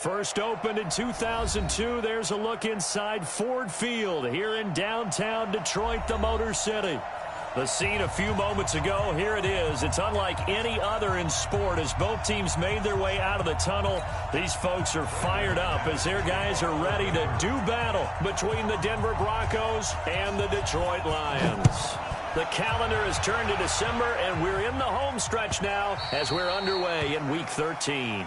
First opened in 2002, there's a look inside Ford Field here in downtown Detroit, the Motor City. The scene a few moments ago, here it is. It's unlike any other in sport as both teams made their way out of the tunnel. These folks are fired up as their guys are ready to do battle between the Denver Broncos and the Detroit Lions. The calendar has turned to December, and we're in the home stretch now as we're underway in Week 13.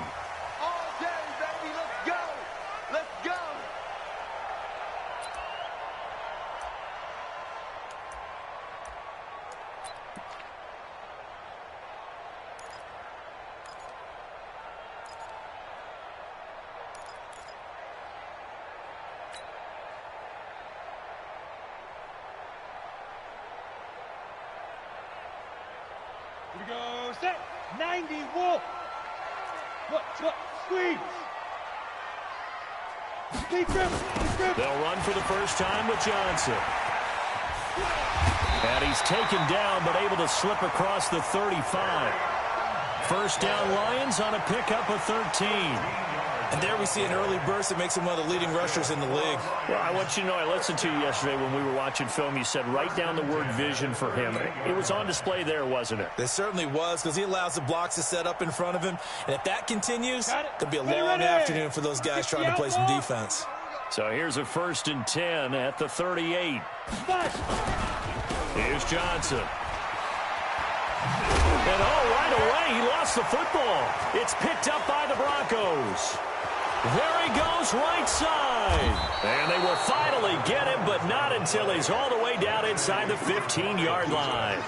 Here we go, set, 90, wolf. Look, squeeze. Deep grip. They'll run for the first time with Johnson. And he's taken down, but able to slip across the 35. First down Lions on a pickup of 13. And there we see an early burst that makes him one of the leading rushers in the league. Well, I want you to know, I listened to you yesterday when we were watching film. You said write down the word vision for him. It was on display there, wasn't it? It certainly was, because he allows the blocks to set up in front of him. And if that continues, it could be a long afternoon for those guys trying to play some defense. So here's a 1st and 10 at the 38. Here's Johnson. And right away, he lost the football. It's picked up by the Broncos. There he goes, right side. And they will finally get him, but not until he's all the way down inside the 15-yard line.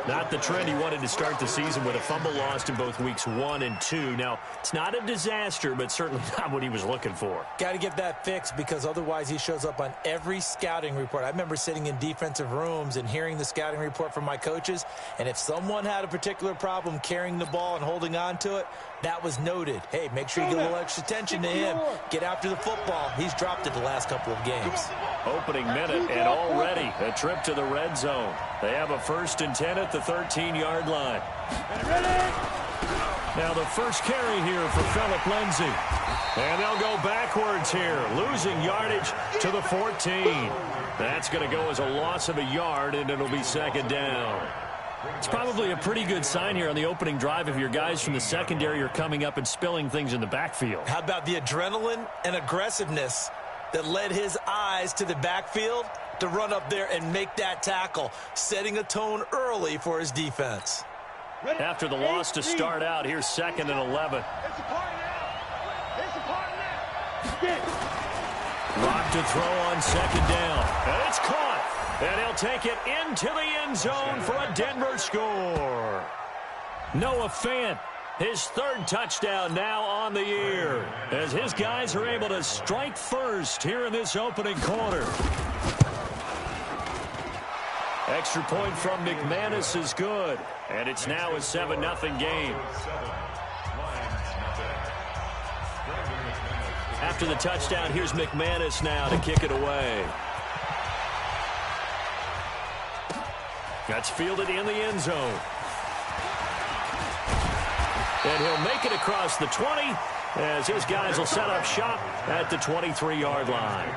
Not the trend he wanted to start the season with a fumble lost in both weeks 1 and 2. Now, it's not a disaster, but certainly not what he was looking for. Got to get that fixed because otherwise he shows up on every scouting report. I remember sitting in defensive rooms and hearing the scouting report from my coaches, and if someone had a particular problem carrying the ball and holding on to it, that was noted. Hey, make sure you get a little extra attention to him. Get after the football. He's dropped it the last couple of games. Opening minute and already a trip to the red zone. They have a 1st and 10 at the 13-yard line. Now the first carry here for Phillip Lindsay. And they'll go backwards here, losing yardage to the 14. That's going to go as a loss of a yard, and it'll be 2nd down. It's probably a pretty good sign here on the opening drive if your guys from the secondary are coming up and spilling things in the backfield. How about the adrenaline and aggressiveness that led his eyes to the backfield to run up there and make that tackle, setting a tone early for his defense. After the loss to start out, here's 2nd and 11. Rock to throw on 2nd down. And it's caught. And he'll take it into the end zone for a Denver score. Noah Fant, his 3rd touchdown now on the year, as his guys are able to strike first here in this opening quarter. Extra point from McManus is good, and it's now a 7-0 game. After the touchdown, here's McManus now to kick it away. That's fielded in the end zone. And he'll make it across the 20 as his guys will set up shop at the 23-yard line.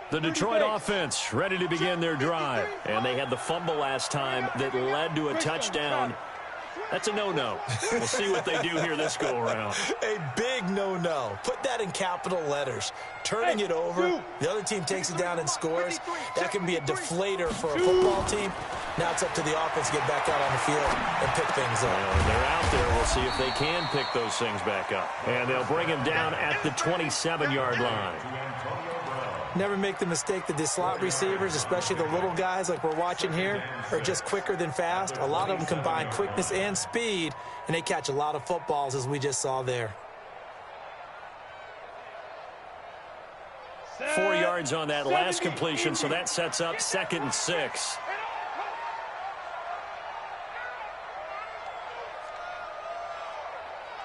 The Detroit offense ready to begin their drive. And they had the fumble last time that led to a touchdown. That's a no-no. We'll see what they do here this go-around. A big no-no. Put that in capital letters. Turning it over, the other team takes it down and scores. That can be a deflator for a football team. Now it's up to the offense to get back out on the field and pick things up. Well, they're out there. We'll see if they can pick those things back up. And they'll bring him down at the 27-yard line. Never make the mistake that the slot receivers, especially the little guys like we're watching here, are just quicker than fast. A lot of them combine quickness and speed, and they catch a lot of footballs, as we just saw there. 4 yards on that last completion, so that sets up 2nd and 6.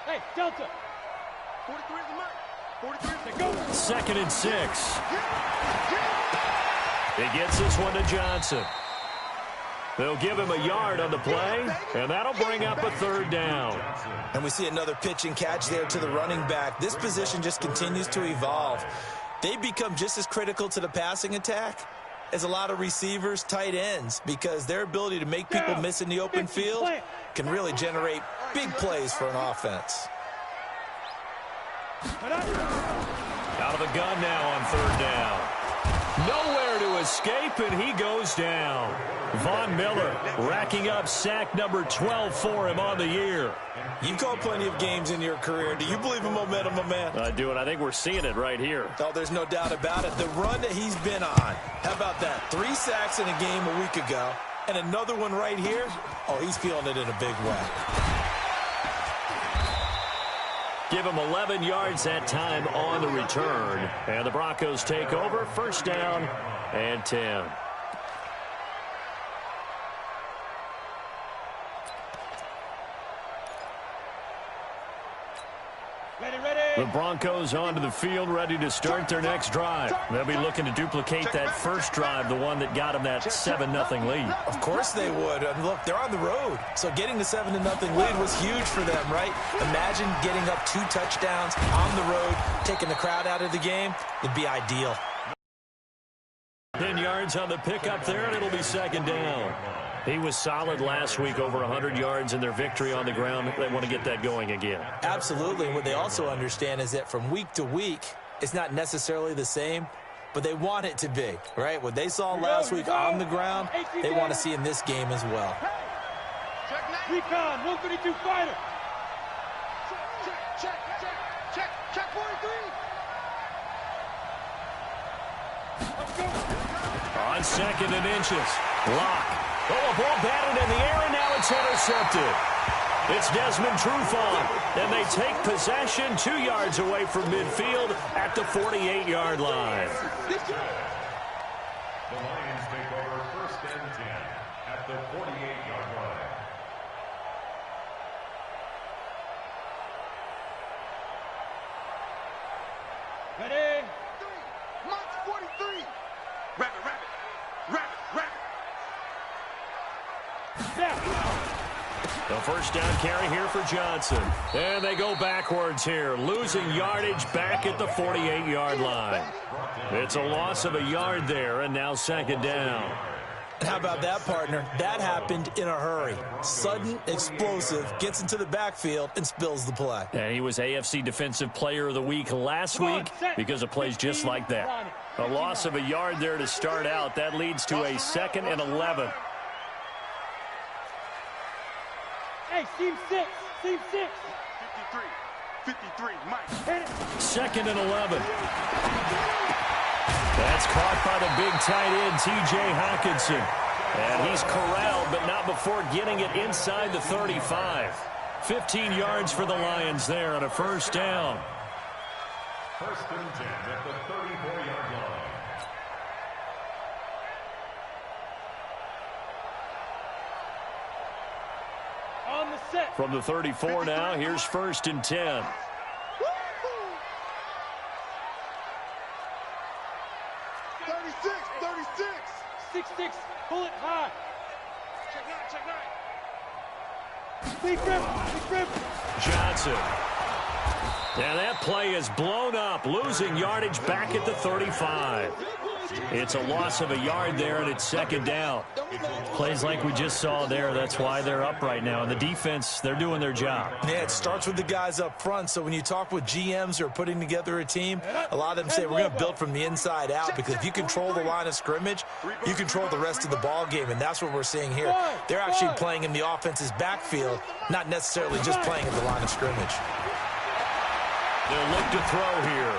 Hey, Delta. 43 is the mark. 43 is the go. 2nd and 6. He gets this one to Johnson. They'll give him a yard on the play, and that'll bring up a 3rd down. And we see another pitch and catch there to the running back. This position just continues to evolve. They become just as critical to the passing attack as a lot of receivers, tight ends, because their ability to make people miss in the open field can really generate big plays for an offense. Out of the gun now on 3rd down. Nowhere to escape, and he goes down. Von Miller racking up sack number 12 for him on the year. You've called plenty of games in your career. Do you believe in momentum, my man? I do, and I think we're seeing it right here. Oh, there's no doubt about it. The run that he's been on, how about that? 3 sacks in a game a week ago, and another one right here. Oh, he's feeling it in a big way. Give him 11 yards that time on the return. And the Broncos take over. 1st down and 10. The Broncos onto the field, ready to start their next drive. They'll be looking to duplicate that first drive, the one that got them that 7-0 lead. Of course they would. And look, they're on the road. So getting the 7-0 lead was huge for them, right? Imagine getting up 2 touchdowns on the road, taking the crowd out of the game. It'd be ideal. 10 yards on the pickup there, and it'll be 2nd down. He was solid last week, over 100 yards in their victory on the ground. They want to get that going again. Absolutely. And what they also understand is that from week to week, it's not necessarily the same, but they want it to be, right? What they saw last week on the ground, they want to see in this game as well. Recon, 132 fighter. Check 43. Let's go. On 2nd and inches. Lock. Oh, a ball batted in the air, and now it's intercepted. It's Desmond Trufant, and they take possession 2 yards away from midfield at the 48-yard line. The Lions take over 1st and 10 at the 48-yard line. Ready? March 43. Rabbit. The 1st down carry here for Johnson. And they go backwards here, losing yardage back at the 48-yard line. It's a loss of a yard there, and now 2nd down. How about that, partner? That happened in a hurry. Sudden, explosive, gets into the backfield, and spills the play. And he was AFC Defensive Player of the Week last week because of plays just like that. A loss of a yard there to start out. That leads to a 2nd and 11. Hey, seam 6. 53, Mike. Hit it. 2nd and 11. That's caught by the big tight end, T.J. Hockenson. And he's corralled, but not before getting it inside the 35. 15 yards for the Lions there on a 1st down. 1st and 10 at the 34-yard line. On the set. From the 34 now, here's 1st and 10. 6-6, pull it high. Check nine. Big rip. Johnson. And that play is blown up, losing yardage back at the 35. It's a loss of a yard there, and it's 2nd down. Plays like we just saw there, that's why they're up right now. And the defense, they're doing their job. Yeah, it starts with the guys up front. So when you talk with GMs who are putting together a team, a lot of them say we're going to build from the inside out, because if you control the line of scrimmage, you control the rest of the ball game, and that's what we're seeing here. They're actually playing in the offense's backfield, not necessarily just playing at the line of scrimmage. They'll look to throw here.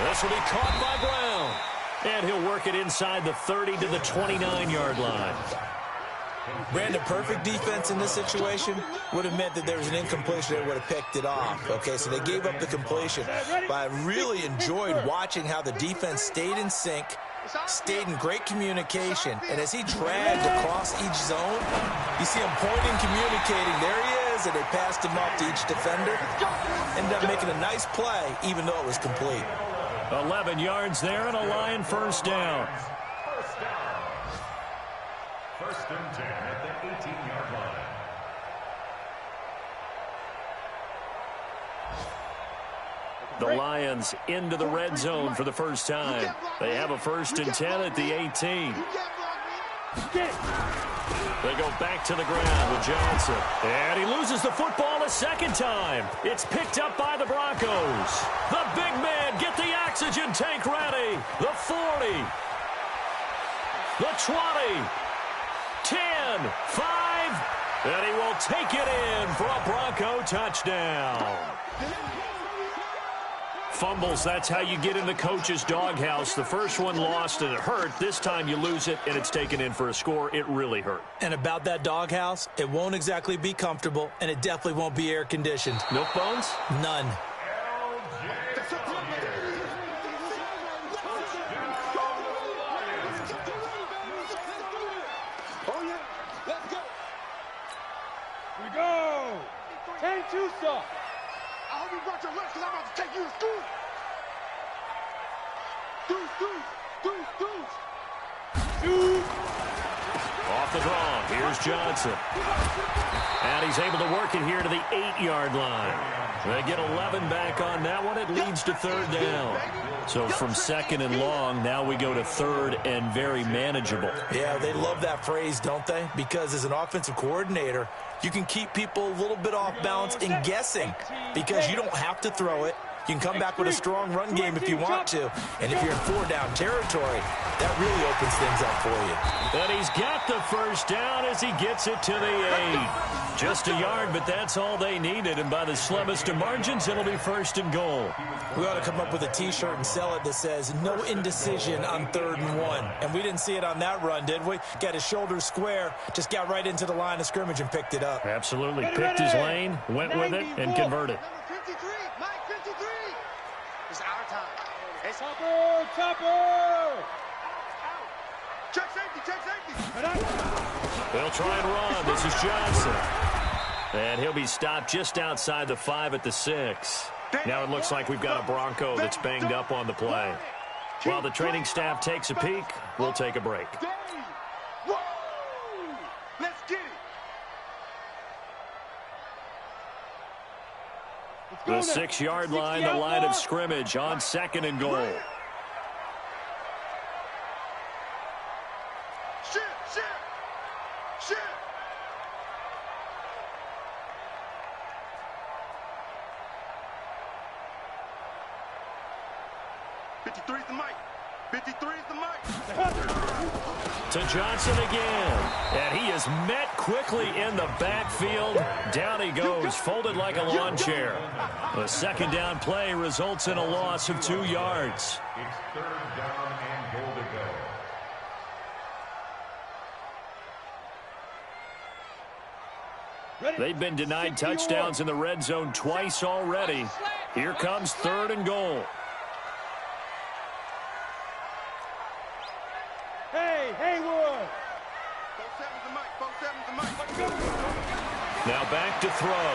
This will be caught by Brown. And he'll work it inside the 30 to the 29-yard line. Brandon, perfect defense in this situation would have meant that there was an incompletion that would have picked it off. Okay, so they gave up the completion. But I really enjoyed watching how the defense stayed in sync, stayed in great communication. And as he dragged across each zone, you see him pointing, communicating. There he is. was that they passed him off to each defender. Ended up making a nice play, even though it was complete. 11 yards there and a Lion first down. First and 10 at the 18-yard line. The Lions into the red zone for the first time. They have a first and 10 at the 18. They go back to the ground with Johnson. And he loses the football a second time. It's picked up by the Broncos. The big man, get the oxygen tank ready. The 40. The 20. 10. 5. And he will take it in for a Bronco touchdown. Fumbles, that's how you get in the coach's doghouse. The first one lost and it hurt. This time you lose it and it's taken in for a score. It really hurt. And about that doghouse, it won't exactly be comfortable, and it definitely won't be air-conditioned. Milk bones? None. Oh, yeah. Let's go. Here we go. 10-2 stop. I hope you brought your lunch because I'm about to take you to school. Deuce. Off the draw. Here's Johnson. And he's able to work it here to the 8-yard line. They get 11 back on that one. It leads to third down. So from second and long, now we go to third and very manageable. Yeah, they love that phrase, don't they? Because as an offensive coordinator, you can keep people a little bit off balance and guessing because you don't have to throw it. You can come back with a strong run game if you want to. And if you're in 4-down territory, that really opens things up for you. And he's got the first down as he gets it to the 8. Just a yard, but that's all they needed. And by the slimmest of margins, it'll be first and goal. We ought to come up with a T-shirt and sell it that says, no indecision on 3rd and 1. And we didn't see it on that run, did we? Got his shoulders square, just got right into the line of scrimmage and picked it up. Absolutely. Picked his lane, went with it, and converted. Number 53, Mike 53. It's our time. It's Topper. Check safety. They'll try and run. This is Johnson. And he'll be stopped just outside the 5 at the 6. Now it looks like we've got a Bronco that's banged up on the play. While the training staff takes a peek, we'll take a break. Whoa! Let's get it. The 6-yard line, the line of scrimmage on 2nd and goal. Shit. 53's the mic. 53's the mic. To Johnson again. And he is met quickly in the backfield. Down he goes, folded like a lawn chair. The second down play results in a loss of 2 yards. It's 3rd down and goal to go. They've been denied touchdowns in the red zone twice already. Here comes 3rd and goal. Hey, Haywood. 47's the mic. Now back to throw.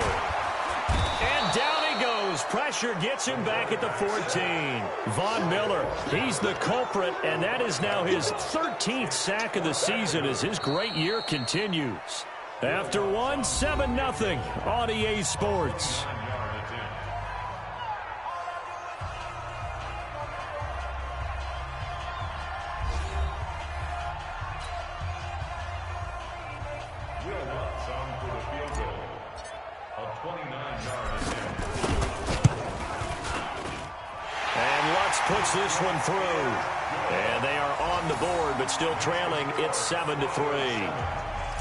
And down he goes. Pressure gets him back at the 14. Von Miller, he's the culprit, and that is now his 13th sack of the season as his great year continues. After one, 7-0 on EA Sports. Puts this one through. And they are on the board, but still trailing. It's 7-3.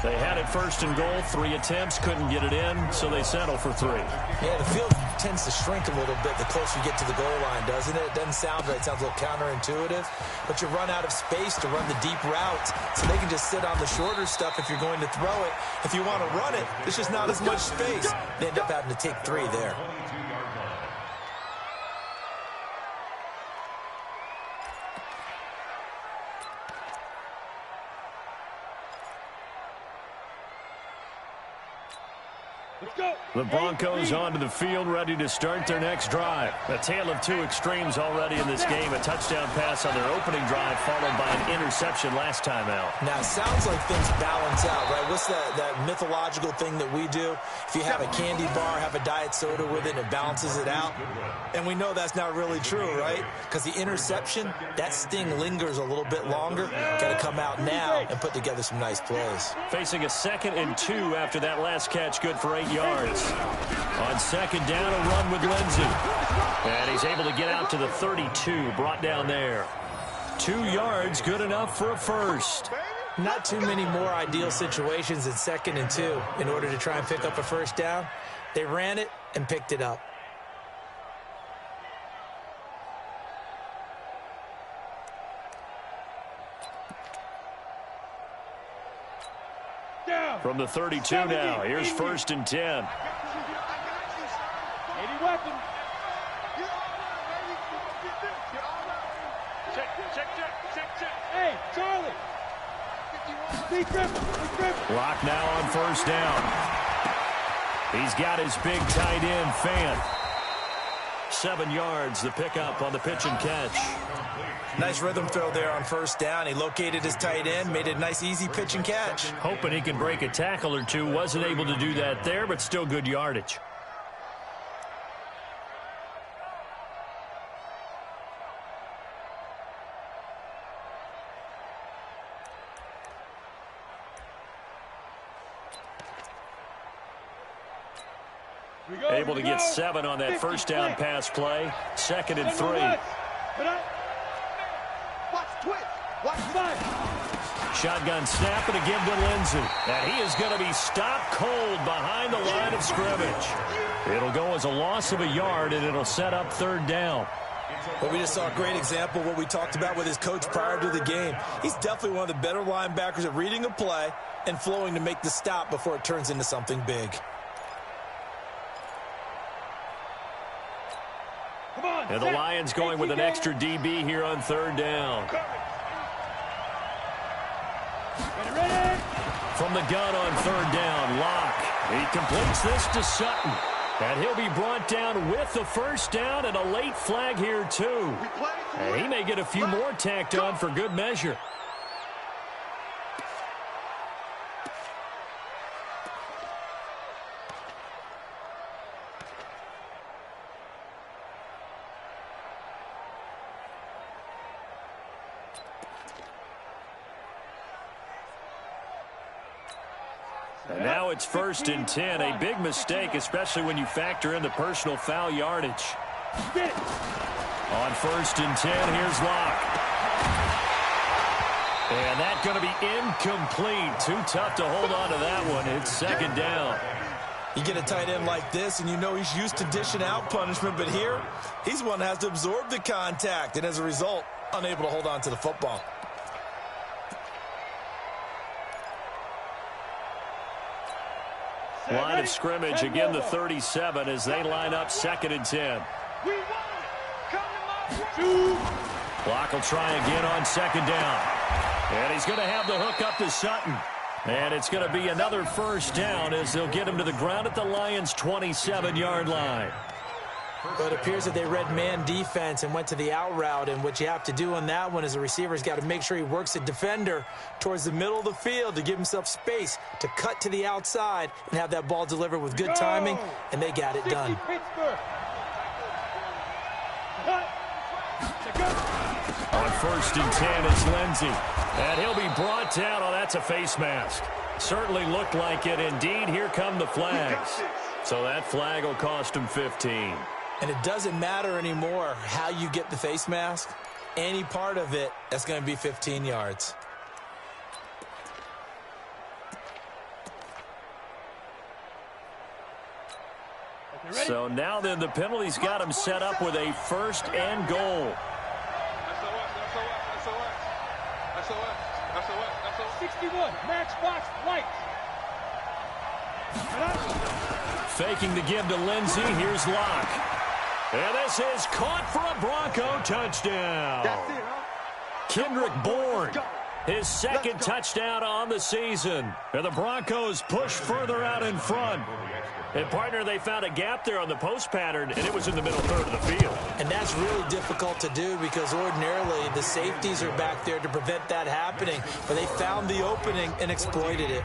They had it 1st and goal, 3 attempts, couldn't get it in, so they settle for 3. Yeah, the field tends to shrink a little bit the closer you get to the goal line, doesn't it? It doesn't sound right. It sounds a little counterintuitive. But you run out of space to run the deep routes, so they can just sit on the shorter stuff if you're going to throw it. If you want to run it, there's just not as much space. They end up having to take 3 there. The Broncos onto the field, ready to start their next drive. A tale of two extremes already in this game. A touchdown pass on their opening drive, followed by an interception last time out. Now, it sounds like things balance out, right? What's that mythological thing that we do? If you have a candy bar, have a diet soda with it, and it balances it out. And we know that's not really true, right? Because the interception, that sting lingers a little bit longer. Got to come out now and put together some nice plays. Facing a 2nd and 2 after that last catch, good for 8 yards. On 2nd down, a run with Lindsey. And he's able to get out to the 32, brought down there. 2 yards, good enough for a first. Not too many more ideal situations in 2nd and 2 in order to try and pick up a first down. They ran it and picked it up. From the 32 now, here's 1st and 10. 80 weapons. Check. Hey, Charlie. Clock now on 1st down. He's got his big tight end, Fan. 7 yards, the pickup on the pitch and catch. Nice rhythm throw there on 1st down. He located his tight end, made it a nice, easy pitch and catch. Hoping he could break a tackle or two. Wasn't able to do that there, but still good yardage. Able to get 7 on that 1st down pass play. 2nd and 3. Shotgun snap and again to Lindsey. And he is going to be stopped cold behind the line of scrimmage. It'll go as a loss of a yard, and it'll set up 3rd down. Well, we just saw a great example of what we talked about with his coach prior to the game. He's definitely one of the better linebackers at reading a play and flowing to make the stop before it turns into something big. And the Lions going with an extra DB here on 3rd down. From the gun on 3rd down, Locke. He completes this to Sutton. And he'll be brought down with the 1st down and a late flag here, too. And he may get a few more tacked on for good measure. And now it's 1st and 10. A big mistake, especially when you factor in the personal foul yardage. On 1st and 10, here's Locke. And that's going to be incomplete. Too tough to hold on to that one. It's 2nd down. You get a tight end like this, and you know he's used to dishing out punishment, but here, he's one that has to absorb the contact, and as a result, unable to hold on to the football. Line of scrimmage, again the 37 as they line up 2nd and 10. Clock will try again on 2nd down. And he's going to have the hook up to Sutton. And it's going to be another 1st down as they'll get him to the ground at the Lions' 27-yard line. But it appears that they read man defense and went to the out route, and what you have to do on that one is the receiver's got to make sure he works the defender towards the middle of the field to give himself space to cut to the outside and have that ball delivered with good timing, and they got it done. On 1st and 10, it's Lindsey. And he'll be brought down. Oh, that's a face mask. Certainly looked like it. Indeed, here come the flags. So that flag will cost him 15. And it doesn't matter anymore how you get the face mask. Any part of it, that's going to be 15 yards. So now then the penalty's got him set up with a 1st and goal. 61, matchbox lights. Faking the give to Lindsey. Here's Locke. And this is caught for a Bronco touchdown. Kendrick Bourne His second touchdown on the season. And the Broncos push further out in front. And, partner, they found a gap there on the post pattern, and it was in the middle third of the field. And that's really difficult to do because ordinarily the safeties are back there to prevent that happening. But they found the opening and exploited it.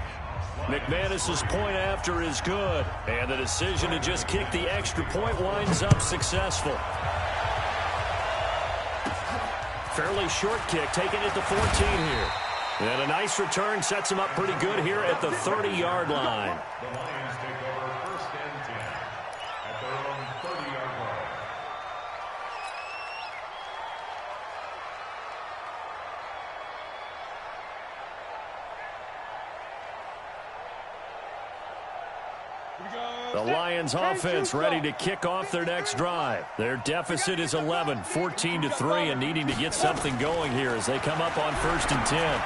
McManus's point after is good. And the decision to just kick the extra point winds up successful. Fairly short kick, taken at the 14 here. And a nice return sets him up pretty good here at the 30-yard line. The Lions take over first and 10 at their own 30-yard line. The Lions offense ready to kick off their next drive. Their deficit is 11, 14-3, and needing to get something going here as they come up on first and 10.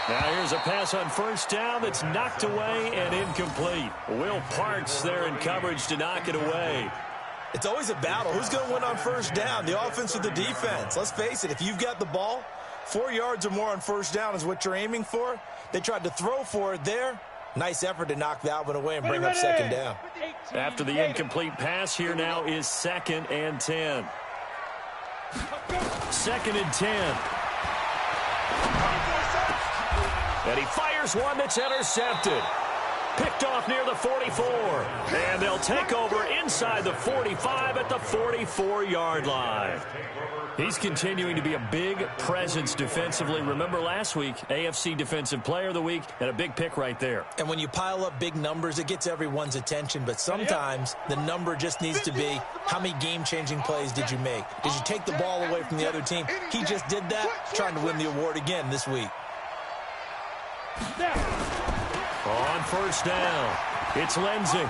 Now here's a pass on first down that's knocked away and incomplete. Will Parks there in coverage to knock it away. It's always a battle. Who's going to win on first down, the offense or the defense? Let's face it, if you've got the ball, 4 yards or more on first down is what you're aiming for. They tried to throw for it there. Nice effort to knock that one away and bring up second down. After the incomplete pass, here now is 2nd and 10. 2nd and 10. And he fires one that's intercepted. Picked off near the 44. And they'll take over inside the 45 at the 44-yard line. He's continuing to be a big presence defensively. Remember last week, AFC Defensive Player of the Week, and a big pick right there. And when you pile up big numbers, it gets everyone's attention. But sometimes the number just needs to be, how many game-changing plays did you make? Did you take the ball away from the other team? He just did that, trying to win the award again this week. On first down, it's Lindsey.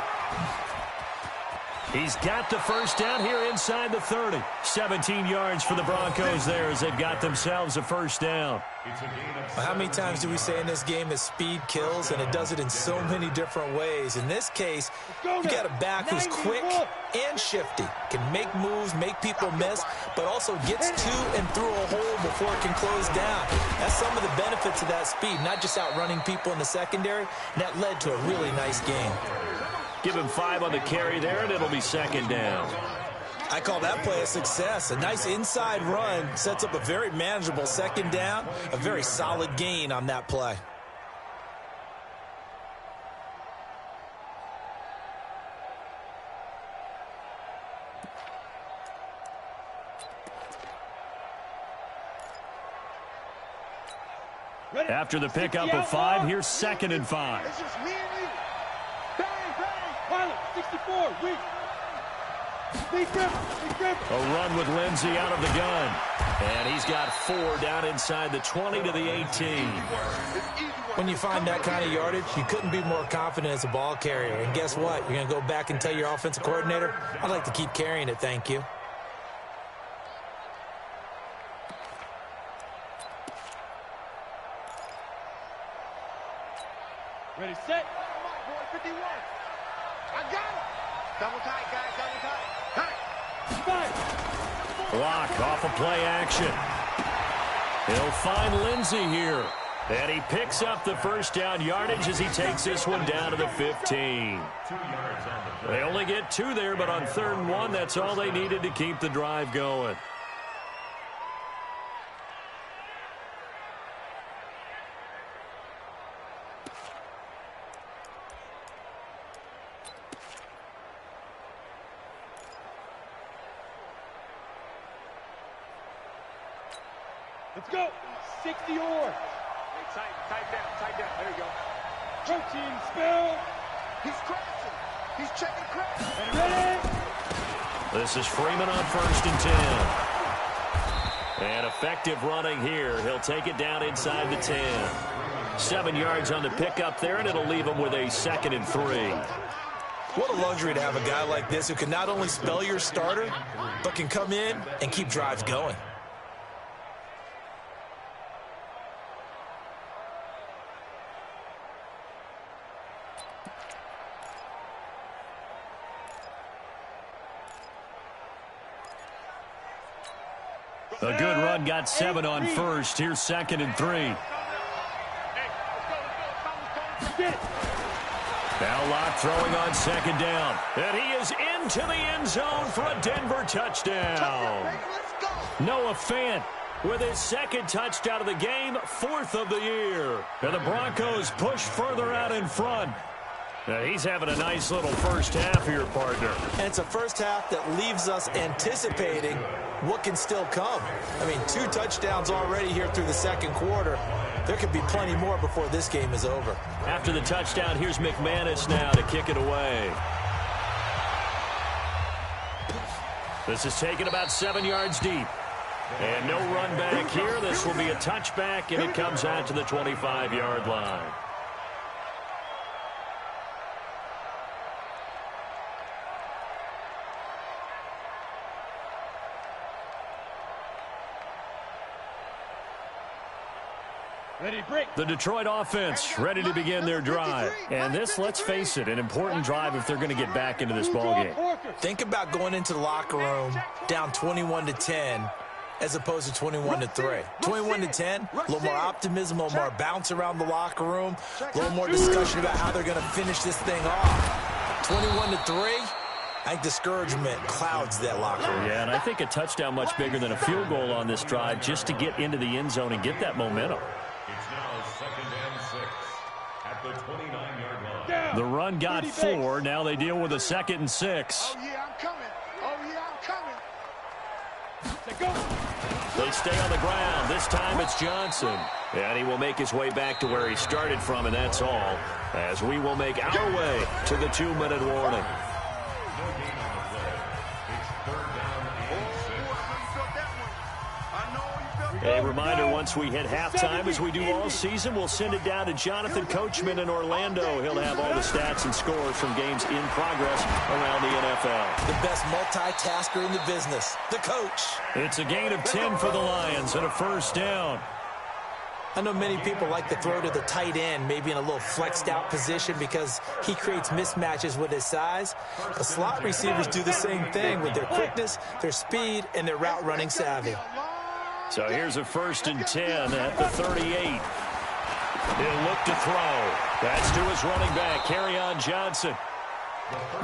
He's got the first down here inside the 30. 17 yards for the Broncos there as they've got themselves a first down. Well, how many times do we say in this game that speed kills, and it does it in so many different ways? In this case, you got a back who's quick and shifty, can make moves, make people miss, but also gets to and through a hole before it can close down. That's some of the benefits of that speed, not just outrunning people in the secondary, and that led to a really nice game. Give him 5 on the carry there, and it'll be second down. I call that play a success. A nice inside run sets up a very manageable second down, a very solid gain on that play. After the pickup of 5, here's 2nd and 5. It's just me and you. Bang, bang. Pilot, 64, weak. A run with Lindsey out of the gun. And he's got 4 down inside the 20 to the 18. When you find that kind of yardage, you couldn't be more confident as a ball carrier. And guess what? You're going to go back and tell your offensive coordinator, I'd like to keep carrying it, thank you. Ready, set. 51. I got it. Double tight, guys, double tight. Block off of play action. He'll find Lindsey here. And he picks up the first down yardage as he takes this one down to the 15. They only get 2 there, but on 3rd and 1, that's all they needed to keep the drive going. Let's go. 60 or. Tight down. There you go. Protein spill. He's crashing. He's checking crash. And ready. This is Freeman on 1st and 10. And effective running here. He'll take it down inside the 10. 7 yards on the pickup there, and it'll leave him with a 2nd and 3. What a luxury to have a guy like this who can not only spell your starter, but can come in and keep drives going. A good run got 7 on first. Here's 2nd and 3. Now Locke throwing on 2nd down. And he is into the end zone for a Denver touchdown. Noah Fant with his 2nd touchdown of the game, 4th of the year. And the Broncos push further out in front. Now he's having a nice little first half here, partner. And it's a first half that leaves us anticipating what can still come. I mean, 2 touchdowns already here through the 2nd quarter. There could be plenty more before this game is over. After the touchdown, here's McManus now to kick it away. This is taken about 7 yards deep. And no run back here. This will be a touchback, and it comes out to the 25-yard line. The Detroit offense ready to begin their drive. And this, let's face it, an important drive if they're going to get back into this ballgame. Think about going into the locker room down 21-10 as opposed to 21-3. 21-10, a little more optimism, a little more bounce around the locker room, a little more discussion about how they're going to finish this thing off. 21-3. I think discouragement clouds that locker room. Yeah, and I think a touchdown much bigger than a field goal on this drive just to get into the end zone and get that momentum. It's now 2nd and 6 at the 29-yard line. The run got 4. Now they deal with a 2nd and 6. Oh, yeah, I'm coming. Oh, yeah, I'm coming. They stay on the ground. This time it's Johnson. And he will make his way back to where he started from, and that's all. As we will make our way to the 2-minute warning. A reminder, once we hit halftime, as we do all season, we'll send it down to Jonathan Coachman in Orlando. He'll have all the stats and scores from games in progress around the NFL. The best multitasker in the business, the coach. It's a gain of 10 for the Lions and a first down. I know many people like to throw to the tight end, maybe in a little flexed out position because he creates mismatches with his size. But slot receivers do the same thing with their quickness, their speed, and their route running savvy. So here's a 1st and 10 at the 38. He'll look to throw. That's to his running back, Kerryon Johnson.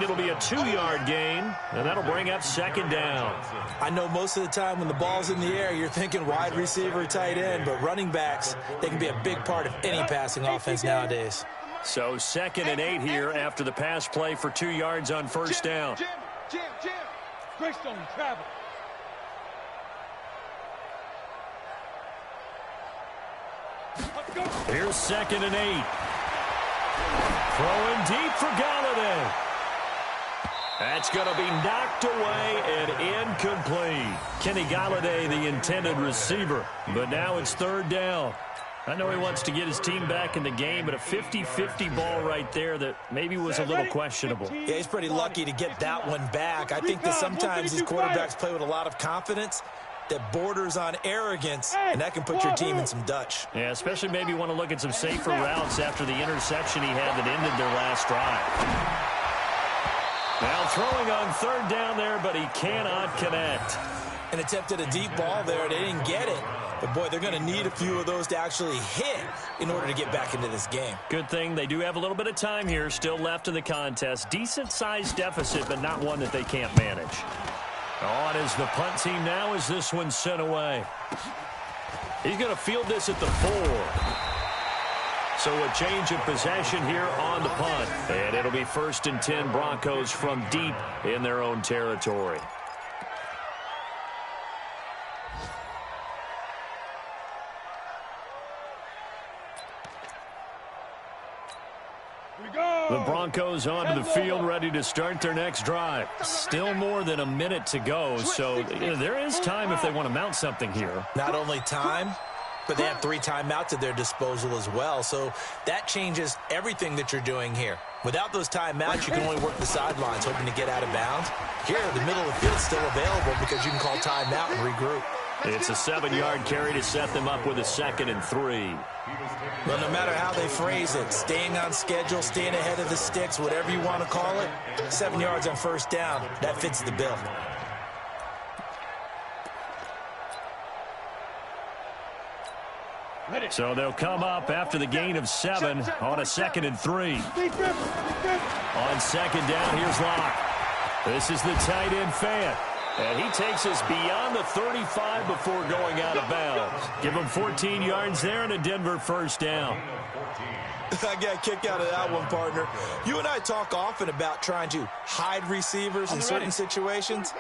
It'll be a 2-yard gain, and that'll bring up 2nd down. I know most of the time when the ball's in the air, you're thinking wide receiver, tight end, but running backs, they can be a big part of any passing offense nowadays. So 2nd and 8 here after the pass play for 2 yards on first down. Jim. Greystone travel. Here's 2nd and 8. Throwing deep for Galladay. That's going to be knocked away and incomplete. Kenny Galladay, the intended receiver. But now it's 3rd down. I know he wants to get his team back in the game, but a 50-50 ball right there that maybe was a little questionable. Yeah, he's pretty lucky to get that one back. I think that sometimes these quarterbacks play with a lot of confidence that borders on arrogance, and that can put your team in some Dutch. Yeah, especially maybe want to look at some safer routes after the interception he had that ended their last drive. Now throwing on 3rd down there, but he cannot connect. And attempted a deep ball there. They didn't get it. But, boy, they're going to need a few of those to actually hit in order to get back into this game. Good thing they do have a little bit of time here still left in the contest. Decent-sized deficit, but not one that they can't manage. On is the punt team now as this one's sent away. He's going to field this at the 4. So a change of possession here on the punt. And it'll be 1st and 10 Broncos from deep in their own territory. The Broncos onto the field, ready to start their next drive. Still more than a minute to go, so there is time if they want to mount something here. Not only time, but they have 3 timeouts at their disposal as well, so that changes everything that you're doing here. Without those timeouts, you can only work the sidelines, hoping to get out of bounds. Here, the middle of the field is still available because you can call timeout and regroup. It's a 7-yard carry to set them up with a 2nd and 3. Well, no matter how they phrase it, staying on schedule, staying ahead of the sticks, whatever you want to call it, 7 yards on first down, that fits the bill. So they'll come up after the gain of 7 on a 2nd and 3. On 2nd down, here's Locke. This is the tight end Fant. And he takes us beyond the 35 before going out of bounds. Give him 14 yards there and a Denver first down. I got a kick out of that one, partner. You and I talk often about trying to hide receivers in certain situations,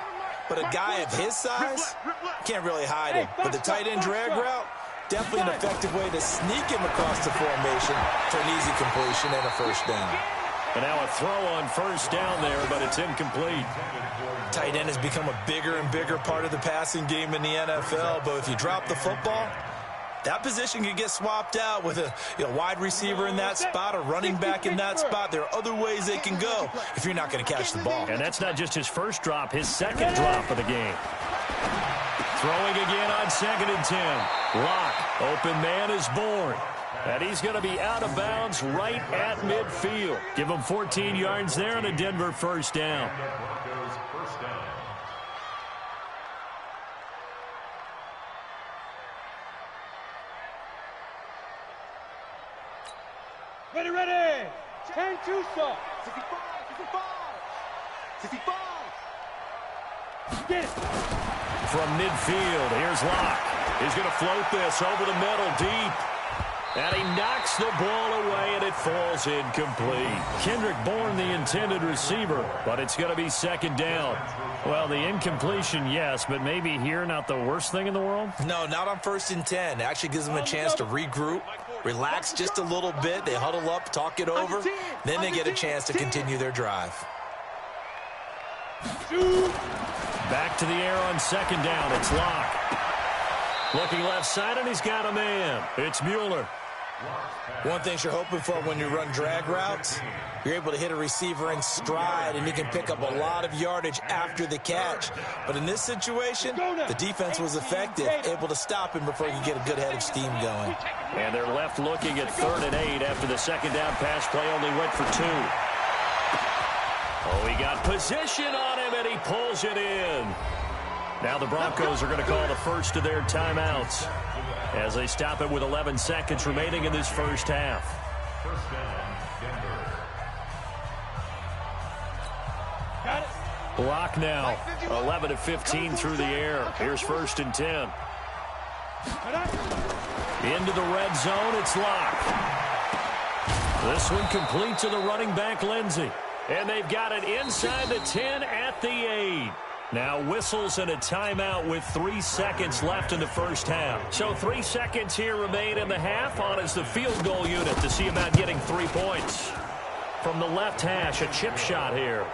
but a guy of his size can't really hide him. But the tight end drag route, definitely an effective way to sneak him across the formation for an easy completion and a first down. And now a throw on first down there, but it's incomplete. Tight end has become a bigger and bigger part of the passing game in the NFL, but if you drop the football, that position can get swapped out with a wide receiver in that spot, a running back in that spot. There are other ways they can go if you're not going to catch the ball. And that's not just his first drop, his second drop of the game. Throwing again on 2nd and 10. Locke, open man is born. And he's going to be out of bounds right at midfield. Give him 14 yards there and a Denver first down. Ready. 10-2, sir. 65. Get it. From midfield, here's Locke. He's going to float this over the middle deep. And he knocks the ball away, and it falls incomplete. Kendrick Bourne, the intended receiver, but it's going to be 2nd down. Well, the incompletion, yes, but maybe here not the worst thing in the world? No, not on 1st and 10. It actually gives them a chance to regroup, relax just a little bit. They huddle up, talk it over. Then they get a chance to continue their drive. Back to the air on 2nd down. It's Locke. Looking left side, and he's got a man. It's Mueller. One thing you're hoping for when you run drag routes, you're able to hit a receiver in stride, and he can pick up a lot of yardage after the catch. But in this situation, the defense was effective, able to stop him before he could get a good head of steam going. And they're left looking at 3rd and 8 after the 2nd down pass play only went for 2. Oh, he got position on him, and he pulls it in. Now the Broncos are going to call the first of their timeouts as they stop it with 11 seconds remaining in this first half. First down, Denver. Got it. Block now, 11 of 15 through the air. Here's 1st and 10. Into the red zone, it's Locke. This one complete to the running back, Lindsey. And they've got it inside the 10 at the 8. Now whistles and a timeout with 3 seconds left in the first half. So 3 seconds here remain in the half on as the field goal unit to see about getting 3 points. From the left hash, a chip shot here.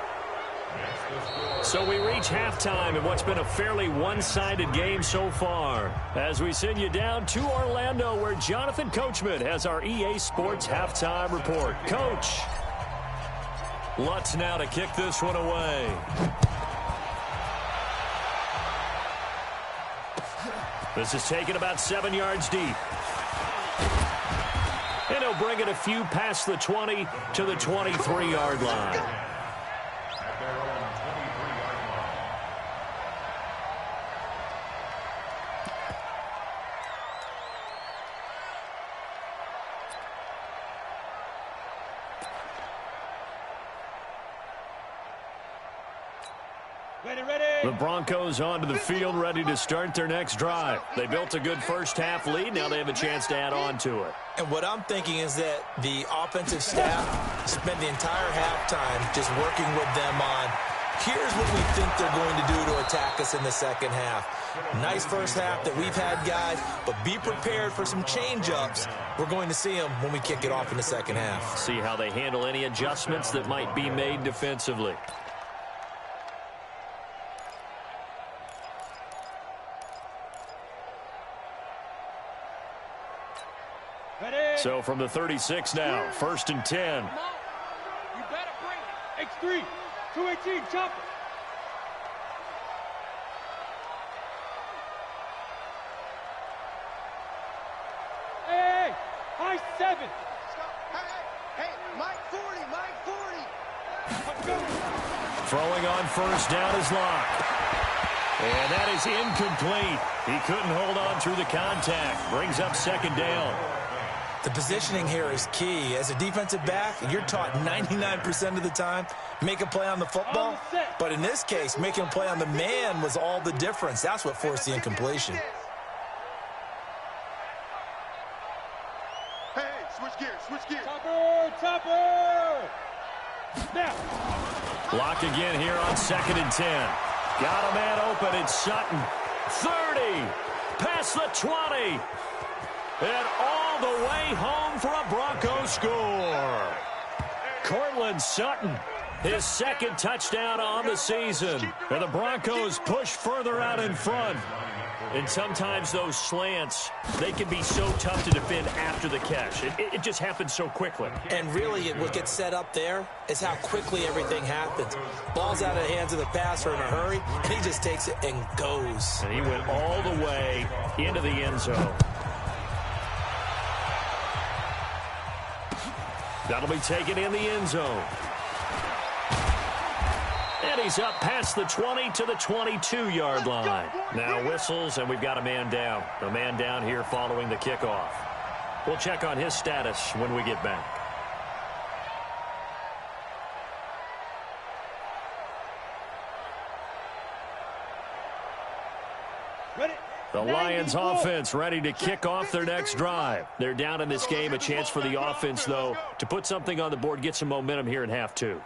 So we reach halftime in what's been a fairly one-sided game so far. As we send you down to Orlando, where Jonathan Coachman has our EA Sports halftime report. Coach, Lutz now to kick this one away. This is taken about 7 yards deep. And he'll bring it a few past the 20 to the 23-yard line. At their own 23-yard line. Ready. The Broncos onto the field, ready to start their next drive. They built a good first-half lead. Now they have a chance to add on to it. And what I'm thinking is that the offensive staff spent the entire halftime just working with them on, here's what we think they're going to do to attack us in the second half. Nice first half that we've had, guys, but be prepared for some change-ups. We're going to see them when we kick it off in the second half. See how they handle any adjustments that might be made defensively. So from the 36 now, 1st and 10. You better bring it. X3, 218, chop it. Hey, high 7. Hey, Mike 40. Throwing on 1st down is Locke. And that is incomplete. He couldn't hold on through the contact. Brings up second down. The positioning here is key. As a defensive back, you're taught 99% of the time, make a play on the football. But in this case, making a play on the man was all the difference. That's what forced the incompletion. Hey, switch gears, switch gears. Topper! Now. Block again here on 2nd and 10. Got a man open. It's Sutton. 30. Past the 20. And all the way home for a Broncos score. Cortland Sutton, his second touchdown on the season. And the Broncos push further out in front. And sometimes those slants, they can be so tough to defend after the catch. It just happens so quickly. And really, what gets set up there is how quickly everything happens. Ball's out of the hands of the passer in a hurry, and he just takes it and goes. And he went all the way into the end zone. That'll be taken in the end zone. And he's up past the 20 to the 22-yard line. Now whistles, and we've got a man down. A man down here following the kickoff. We'll check on his status when we get back. The Lions offense ready to kick off their next drive. They're down in this game. A chance for the offense, though, to put something on the board, get some momentum here in half two.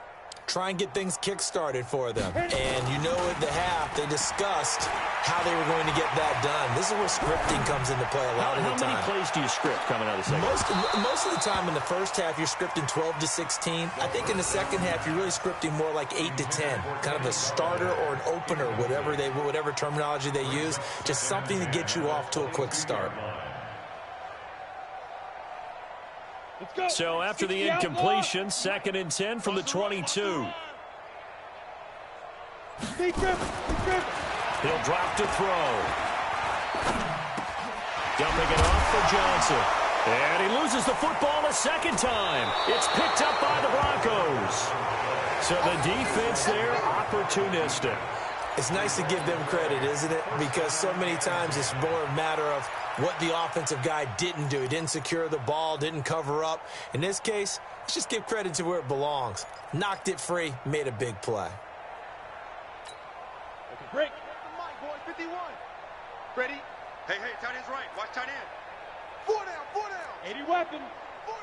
Try and get things kick-started for them. And you know at the half, they discussed how they were going to get that done. This is where scripting comes into play a lot of the time. How many plays do you script coming out of the second? Most of the time in the first half, you're scripting 12 to 16. I think in the second half, you're really scripting more like 8 to 10. Kind of a starter or an opener, whatever terminology they use. Just something to get you off to a quick start. So after the incompletion, 2nd and 10 from the 22. He'll drop to throw. Dumping it off for Johnson. And he loses the football a second time. It's picked up by the Broncos. So the defense there, opportunistic. It's nice to give them credit, isn't it? Because so many times it's more a matter of what the offensive guy didn't do. He didn't secure the ball, didn't cover up. In this case, let's just give credit to where it belongs. Knocked it free, made a big play. Break. Mike, boy, 51. Ready? Hey, tight end's right. Watch tight end. 4 down. 80 weapon. 4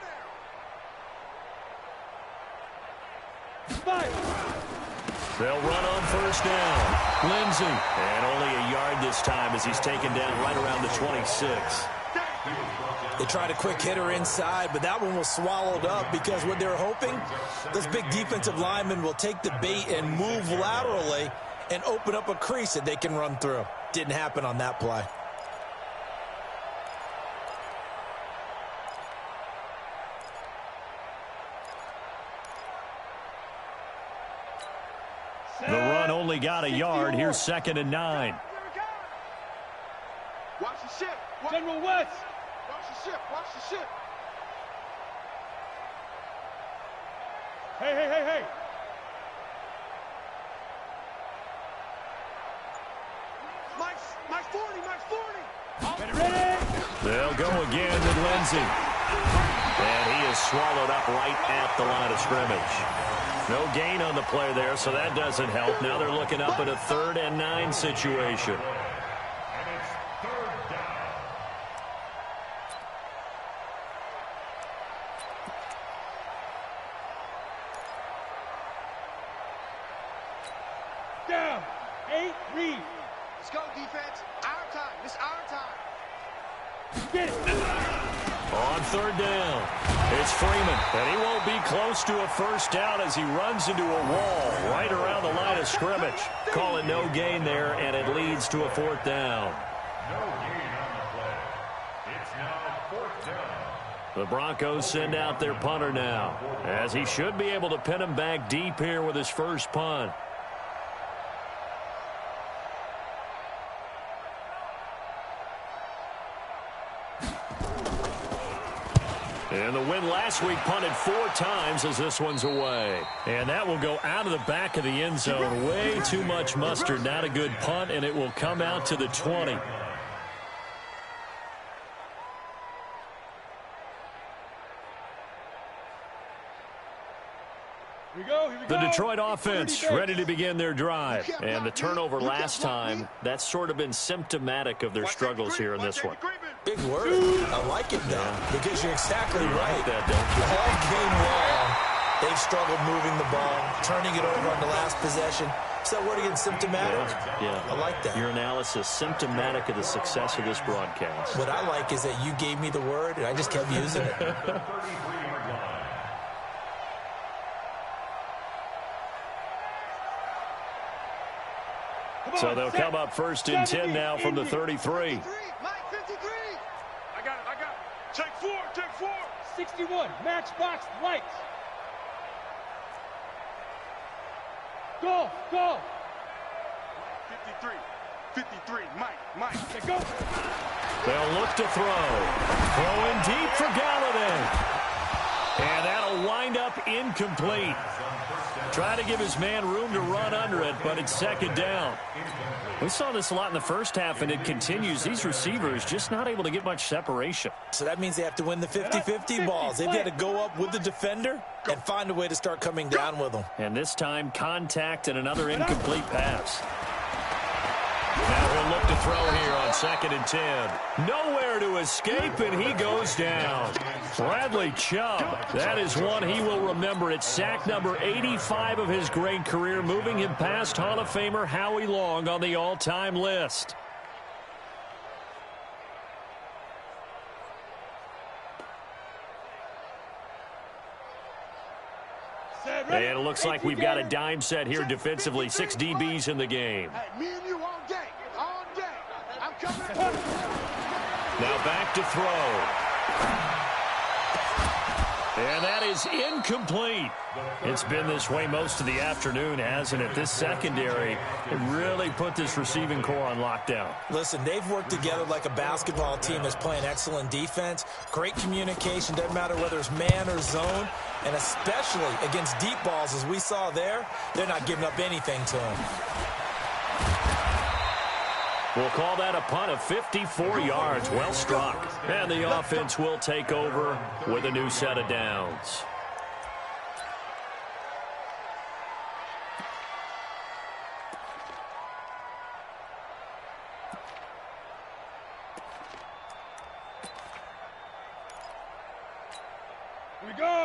down. 5. They'll run on first down. Lindsey. And only a yard this time as he's taken down right around the 26. They tried a quick hitter inside, but that one was swallowed up because what they're hoping, those big defensive linemen will take the bait and move laterally and open up a crease that they can run through. Didn't happen on that play. The run only got a yard. Here's 2nd and 9. Watch the ship. General West. Watch the ship. Watch the ship. Hey. Mike's 40. Ready. They'll go again with Lindsey. And he is swallowed up right at the line of scrimmage. No gain on the play there, so that doesn't help. Now they're looking up at a 3rd and 9 situation. And it's 3rd down. Down. 8. Read. Let's go, defense. Our time. It's our time. Get it. On 3rd down, it's Freeman. And he won't be close to a first down as he runs into a wall right around the line of scrimmage. Call it no gain there, and it leads to a 4th down. No gain on the play. It's now 4th down. The Broncos send out their punter now, as he should be able to pin him back deep here with his first punt. And the win last week punted 4 times as this one's away. And that will go out of the back of the end zone. Way too much mustard. Not a good punt, and it will come out to the 20. The Detroit offense ready to begin their drive. And the turnover last time, that's sort of been symptomatic of their struggles here in this one. Big word. I like it, though, because you're exactly right. Like that, don't you? All game long, they've struggled moving the ball, turning it over on the last possession. So word again, symptomatic? Yeah. I like that. Your analysis, symptomatic of the success of this broadcast. What I like is that you gave me the word, and I just kept using it. So they'll come up first and 10 now from the 33. Mike, 53. I got it. Take 4. 61, matchbox lights. Go. 53. Mike. Okay, go. They'll look to throw. Throwing deep for Galladay. And that'll wind up incomplete. Try to give his man room to run under it, but it's second down. We saw this a lot in the first half, and it continues. These receivers just not able to get much separation. So that means they have to win the 50-50 balls. They've got to go up with the defender and find a way to start coming down with them. And this time, contact and another incomplete pass. Now he'll look to throw here on second and 10. Nowhere to escape, and he goes down. Bradley Chubb, that is one he will remember. It's sack number 85 of his great career, moving him past Hall of Famer Howie Long on the all-time list. And it looks like we've got a dime set here defensively. 6 DBs in the game. Hey, me and you all day. I'm coming. Now back to throw. And that is incomplete. It's been this way most of the afternoon, hasn't it? This secondary, it really put this receiving core on lockdown. Listen, they've worked together like a basketball team that's playing excellent defense. Great communication, doesn't matter whether it's man or zone. And especially against deep balls, as we saw there, they're not giving up anything to them. We'll call that a punt of 54 yards. Well struck. And the offense will take over with a new set of downs.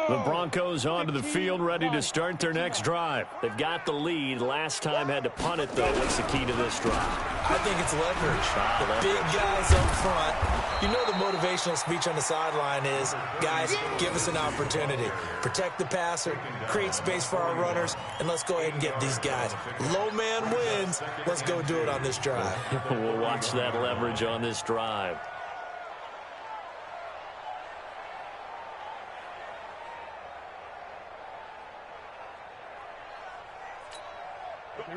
The Broncos onto the field, ready to start their next drive. They've got the lead. Last time had to punt it, though. What's the key to this drive? I think it's leverage. The big guys up front. You know the motivational speech on the sideline is, guys, give us an opportunity. Protect the passer, create space for our runners, and let's go ahead and get these guys. Low man wins. Let's go do it on this drive. We'll watch that leverage on this drive.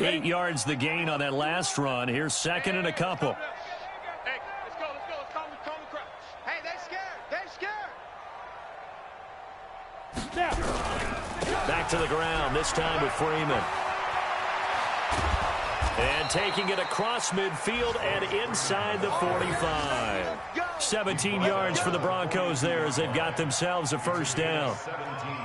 Eight yards the gain on that last run. Here's second and a couple. Hey, let's go. Let's calm the crowd. Hey, they're scared. Back to the ground, this time with Freeman. And taking it across midfield and inside the 45. 17 yards for the Broncos there as they've got themselves a first down.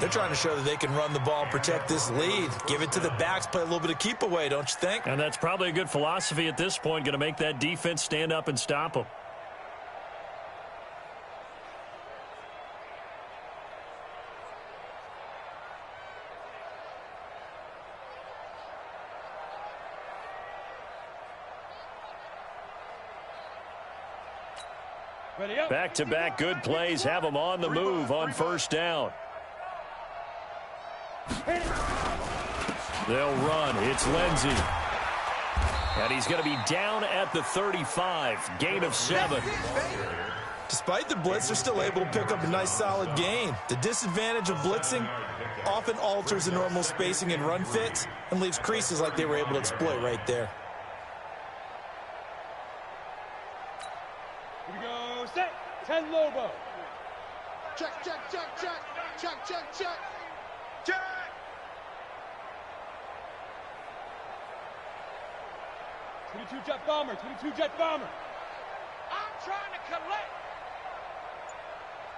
They're trying to show that they can run the ball and protect this lead. Give it to the backs, play a little bit of keep away, don't you think? And that's probably a good philosophy at this point, going to make that defense stand up and stop them. Back-to-back good plays have them on the move on first down. They'll run. It's Lindsey. And he's going to be down at the 35. Gain of 7. Despite the blitz, they're still able to pick up a nice solid gain. The disadvantage of blitzing often alters the normal spacing and run fits and leaves creases like they were able to exploit right there. Here we go, set, 10 Lobo. Check, check, check, check. Check, check, check. Check. 22 jet bomber, 22 jet bomber. I'm trying to collect.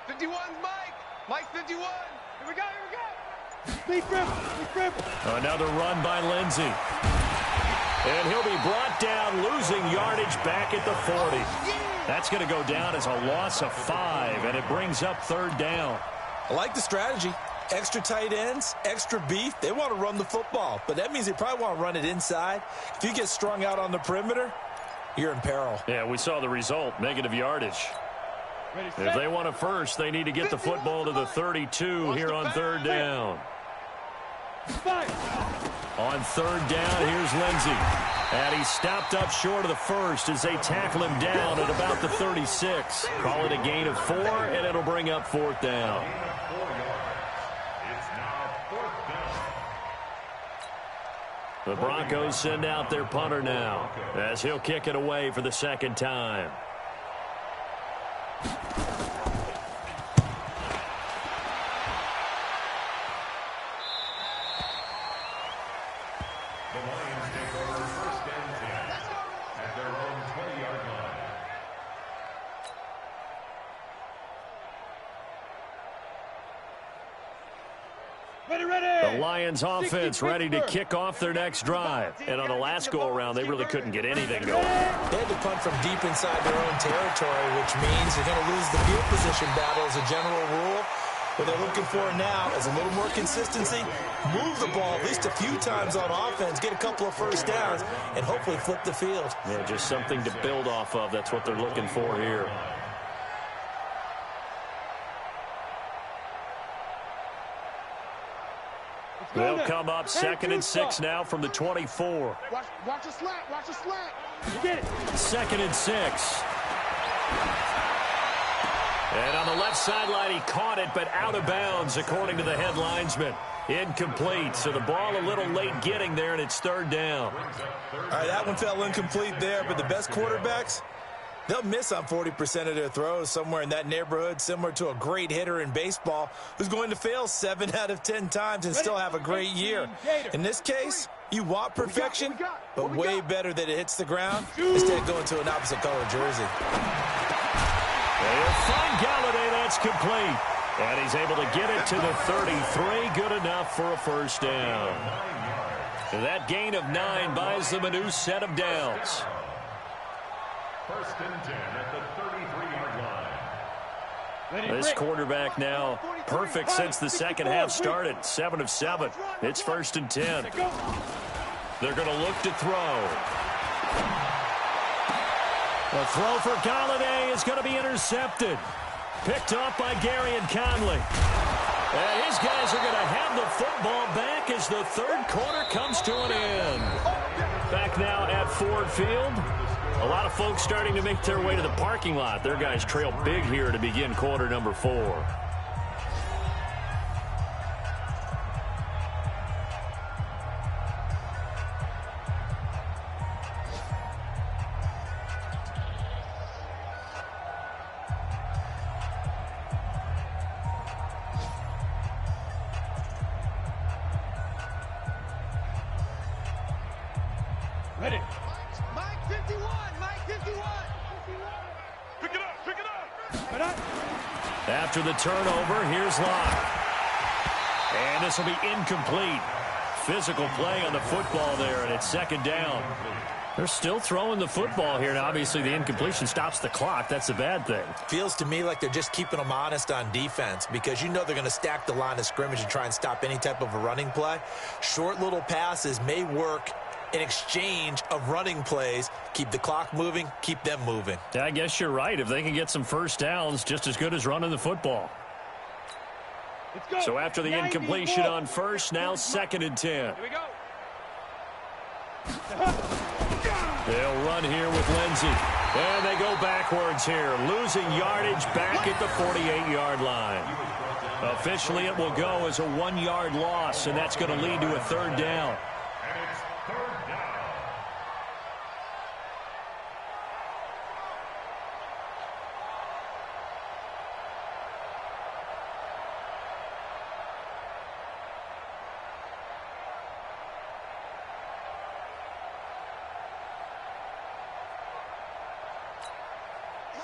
51's Mike. Mike 51. Here we go, here we go. Deep rip. Another run by Lindsey. And he'll be brought down, losing yardage back at the 40. That's going to go down as a loss of 5, and it brings up third down. I like the strategy. Extra tight ends, extra beef. They want to run the football, but that means they probably want to run it inside. If you get strung out on the perimeter, you're in peril. Yeah, we saw the result, negative yardage. Ready, If they want a first, they need to get the football to the 32 here on third down. On third down, here's Lindsey. And he stopped up short of the first as they tackle him down at about the 36. Call it a gain of 4, and it'll bring up fourth down. It's now fourth down. The Broncos send out their punter now as he'll kick it away for the second time. The Lions take over first and 10 at their own 20-yard line. The Lions offense ready to kick off their next drive. And on the last go-around, they really couldn't get anything going. They had to punt from deep inside their own territory, which means they're going to lose the field position battle as a general rule. What they're looking for now is a little more consistency, move the ball at least a few times on offense, get a couple of first downs, and hopefully flip the field. Yeah, just something to build off of. That's what they're looking for here. They'll come up second and 6 now from the 24. Watch a slant. Watch a slant. Get it. Second and 6. And on the left sideline, he caught it, but out of bounds, according to the head linesman. Incomplete, so the ball a little late getting there, and it's third down. All right, that one fell incomplete there, but the best quarterbacks, they'll miss on 40% of their throws, somewhere in that neighborhood, similar to a great hitter in baseball who's going to fail 7 out of 10 times and still have a great year. In this case, you want perfection, but way better that it hits the ground instead of going to an opposite color jersey. They'll find Galladay. That's complete. And he's able to get it to the 33. Good enough for a first down. That gain of 9 buys them a new set of downs. First and 10 at the 33-yard line. This quarterback now perfect since the second half started. 7 of 7. It's first and 10. They're going to look to throw. The throw for Galladay is going to be intercepted. Picked off by Gary and Conley. And his guys are going to have the football back as the third quarter comes to an end. Back now at Ford Field. A lot of folks starting to make their way to the parking lot. Their guys trail big here to begin quarter number 4. Ready. Mike 51. Mike 51. Pick it up. Pick it up. After the turnover, here's Locke. And this will be incomplete. Physical play on the football there, and it's second down. They're still throwing the football here, and obviously the incompletion stops the clock. That's a bad thing. Feels to me like they're just keeping them honest on defense because you know they're going to stack the line of scrimmage and try and stop any type of a running play. Short little passes may work in exchange of running plays. Keep the clock moving, keep them moving. Yeah, I guess you're right. If they can get some first downs, just as good as running the football. Let's go. So after the incompletion on first, now second and 10. Here we go. They'll run here with Lindsey. And they go backwards here, losing yardage back at the 48-yard line. Officially, it will go as a 1-yard loss, and that's going to lead to a third down. And it's third down.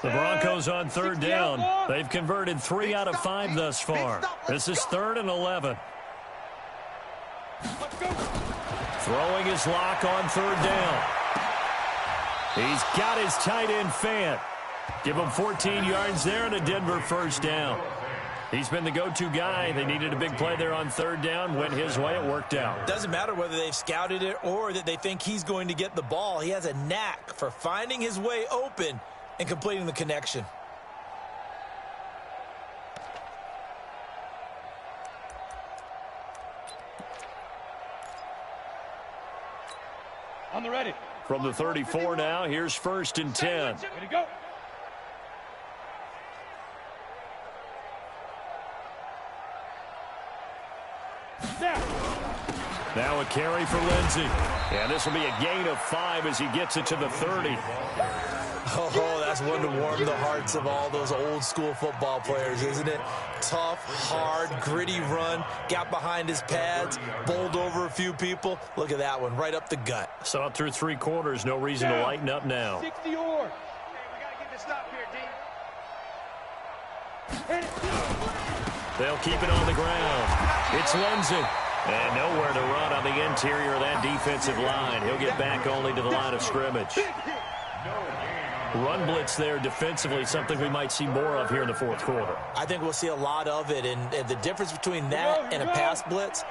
The Broncos on third down. They've converted 3 out of 5 thus far. This is 3rd and 11. Throwing his lock on 3rd down. He's got his tight end Fant. Give him 14 yards there and a Denver first down. He's been the go-to guy. They needed a big play there on 3rd down. Went his way. It worked out. Doesn't matter whether they've scouted it or that they think he's going to get the ball. He has a knack for finding his way open and completing the connection. On the ready. From the 34 now, here's 1st and 10. Ready to go. Now a carry for Lindsey. And this will be a gain of 5 as he gets it to the 30. Oh, that's one to warm the hearts of all those old school football players, isn't it? Tough, hard, gritty run. Got behind his pads, bowled over a few people. Look at that one, right up the gut. Saw it through 3 quarters. No reason to lighten up now. 60 or. Hey, we got to get this stop here, D. Hit it. They'll keep it on the ground. It's Lindsey. And nowhere to run on the interior of that defensive line. He'll get back only to the line of scrimmage. Run blitz there defensively, something we might see more of here in the 4th quarter. I think we'll see a lot of it, and the difference between that and a pass blitz,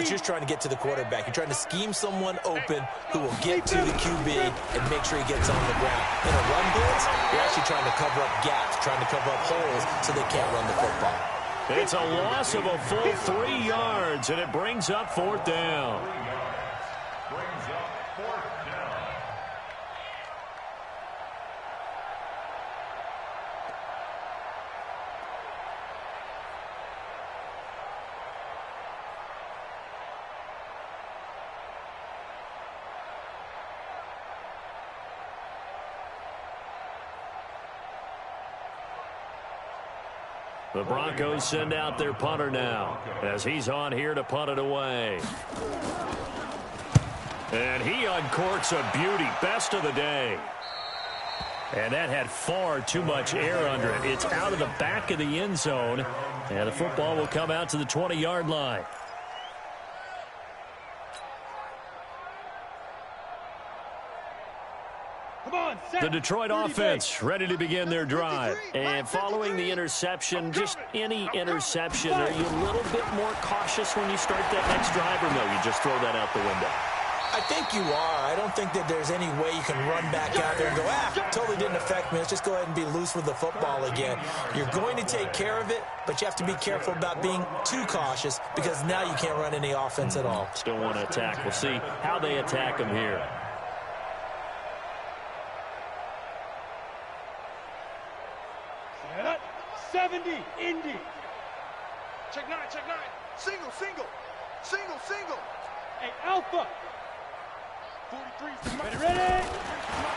you're trying to get to the quarterback. You're trying to scheme someone open who will get to the QB and make sure he gets on the ground. In a run blitz, you're actually trying to cover up gaps, trying to cover up holes so they can't run the football. It's a loss of a full 3 yards, and it brings up 4th down. The Broncos send out their punter now as he's on here to punt it away. And he uncorks a beauty. Best of the day. And that had far too much air under it. It's out of the back of the end zone. And the football will come out to the 20-yard line. The Detroit offense ready to begin their drive. And following the interception, just any interception, are you a little bit more cautious when you start that next drive, or no, you just throw that out the window? I think you are. I don't think that there's any way you can run back out there and go, totally didn't affect me. Let's just go ahead and be loose with the football again. You're going to take care of it, but you have to be careful about being too cautious because now you can't run any offense at all. Still want to attack. We'll see how they attack them here. Set. 70, Indy. Check 9, check 9. Single, single. Single, single. Hey, Alpha. 43. Ready.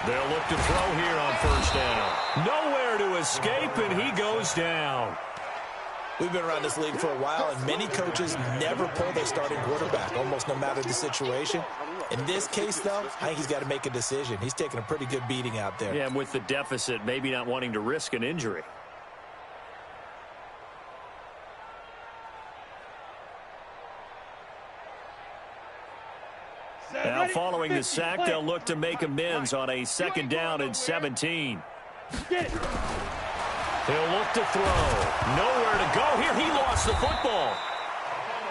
They'll look to throw here on 1st down. Nowhere to escape, and he goes down. We've been around this league for a while, and many coaches never pull their starting quarterback, almost no matter the situation. In this case, though, I think he's got to make a decision. He's taking a pretty good beating out there. Yeah, and with the deficit, maybe not wanting to risk an injury. Now, following the sack, they'll look to make amends on a 2nd down and 17. He'll look to throw. Nowhere to go here. He lost the football.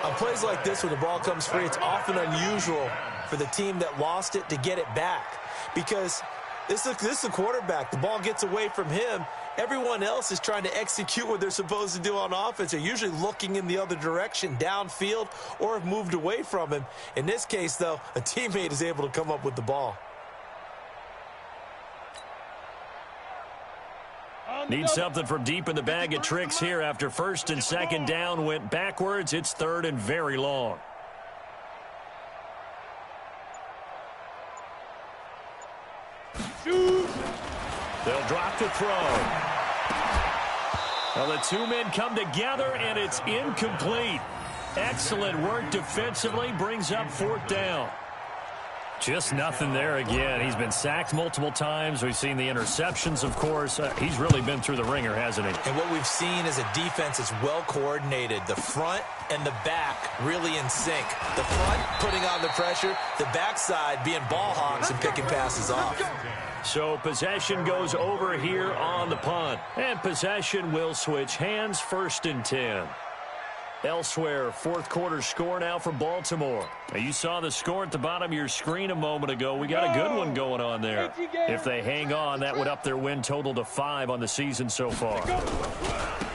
On plays like this, when the ball comes free, it's often unusual for the team that lost it to get it back. Because this is a quarterback. The ball gets away from him. Everyone else is trying to execute what they're supposed to do on offense. They're usually looking in the other direction, downfield, or have moved away from him. In this case, though, a teammate is able to come up with the ball. Need something from deep in the bag of tricks here after 1st and 2nd down went backwards. It's 3rd and very long. They'll drop to throw. Well, the 2 men come together, and it's incomplete. Excellent work defensively, brings up 4th down. Just nothing there again. He's been sacked multiple times. We've seen the interceptions, of course. He's really been through the ringer, hasn't he? And what we've seen is a defense that's well coordinated. The front and the back really in sync. The front putting on the pressure, the backside being ball hogs and picking passes off. So possession goes over here on the punt. And possession will switch hands, 1st and 10. Elsewhere, 4th quarter score now for Baltimore. Now, you saw the score at the bottom of your screen a moment ago. We got a good one going on there. If they hang on, that would up their win total to 5 on the season so far.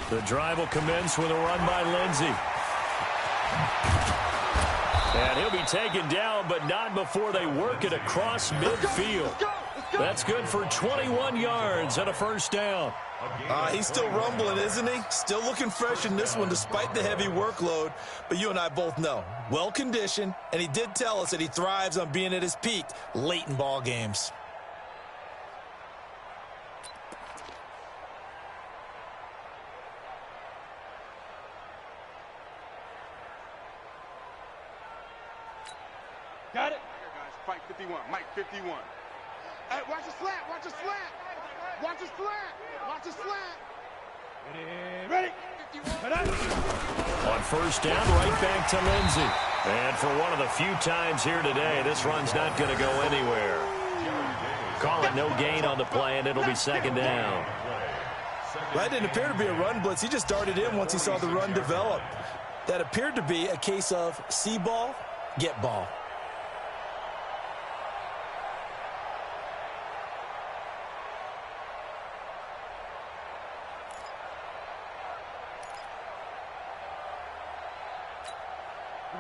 The drive will commence with a run by Lindsey. And he'll be taken down, but not before they work it across midfield. That's good for 21 yards and a 1st down. He's still rumbling, isn't he? Still looking fresh in this one despite the heavy workload. But you and I both know, well-conditioned, and he did tell us that he thrives on being at his peak late in ball games. Got it. Here, guys. Fight 51. Mike 51. Hey, watch the slant. Watch the slant. Watch the slant. Watch the slant. Ready. On 1st down, right back to Lindsey. And for one of the few times here today, this run's not going to go anywhere. Call it no gain on the play, and it'll be 2nd down. That didn't appear to be a run blitz. He just darted in once he saw the run develop. That appeared to be a case of see ball, get ball.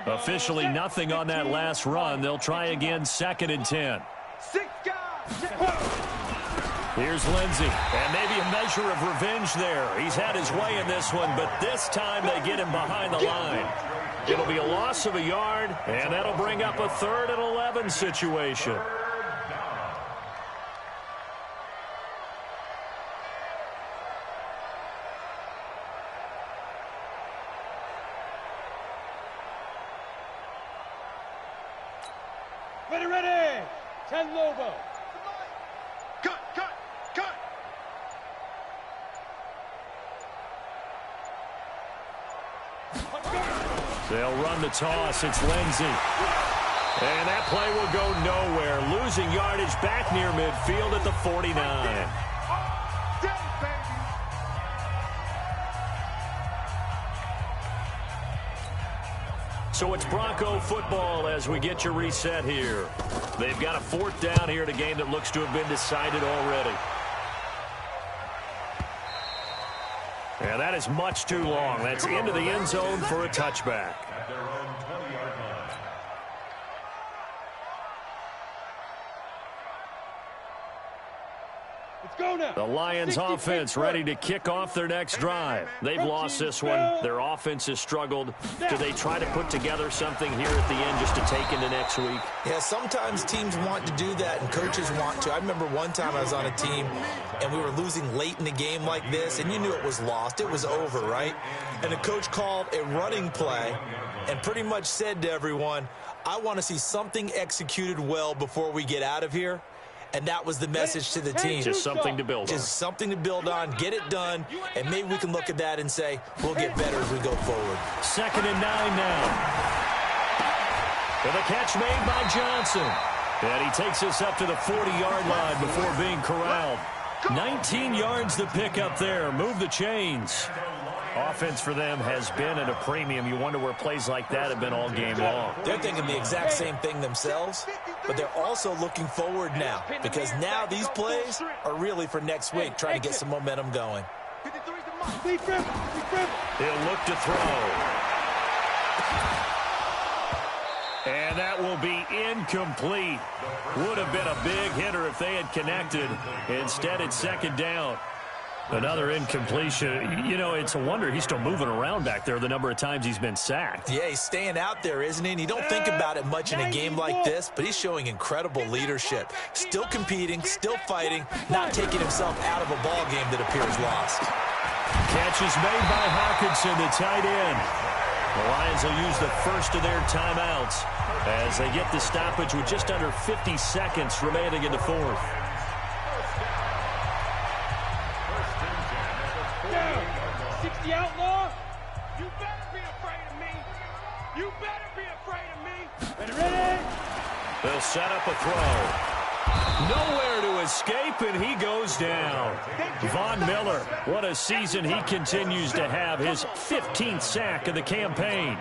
Officially nothing on that last run. They'll try again, 2nd and 10. 6 guys. Here's Lindsey, and maybe a measure of revenge there. He's had his way in this one, but this time they get him behind the line. It'll be a loss of a yard, and that'll bring up a 3rd and 11 situation. Ready. 10 Lobo. Cut. They'll run the toss. It's Lindsey. And that play will go nowhere. Losing yardage back near midfield at the 49. So it's Bronco football as we get your reset here. They've got a 4th down here in a game that looks to have been decided already. And that is much too long. That's into the end zone for a touchback. At their own 20-yard line. Let's go now. The Lions offense ready to kick off their next drive. They've lost this one. Their offense has struggled. Do they try to put together something here at the end just to take into next week? Yeah, sometimes teams want to do that and coaches want to. I remember one time I was on a team and we were losing late in a game like this, and you knew it was lost. It was over, right? And the coach called a running play and pretty much said to everyone, I want to see something executed well before we get out of here. And that was the message to the team. Just something to build on. Just something to build on, get it done, and maybe we can look at that and say, we'll get better as we go forward. 2nd and 9 now. And the catch made by Johnson. And he takes us up to the 40-yard line before being corralled. 19 yards to pick up there. Move the chains. Offense for them has been at a premium. You wonder where plays like that have been all game long. They're thinking the exact same thing themselves, but they're also looking forward now because now these plays are really for next week, trying to get some momentum going. He'll look to throw. And that will be incomplete. Would have been a big hitter if they had connected. Instead, it's 2nd down. Another incompletion. You know, it's a wonder he's still moving around back there the number of times he's been sacked. Yeah, he's staying out there, isn't he? And you don't think about it much in a game like this, but he's showing incredible leadership. Still competing, still fighting, not taking himself out of a ball game that appears lost. Catch is made by Hawkinson, the tight end. The Lions will use the first of their timeouts as they get the stoppage with just under 50 seconds remaining in the fourth. 60 outlaw. You better be afraid of me. You better be afraid of me. Ready, ready. They'll set up a throw. Nowhere to escape, and he goes down. Von Miller, what a season he continues to have, his 15th sack of the campaign.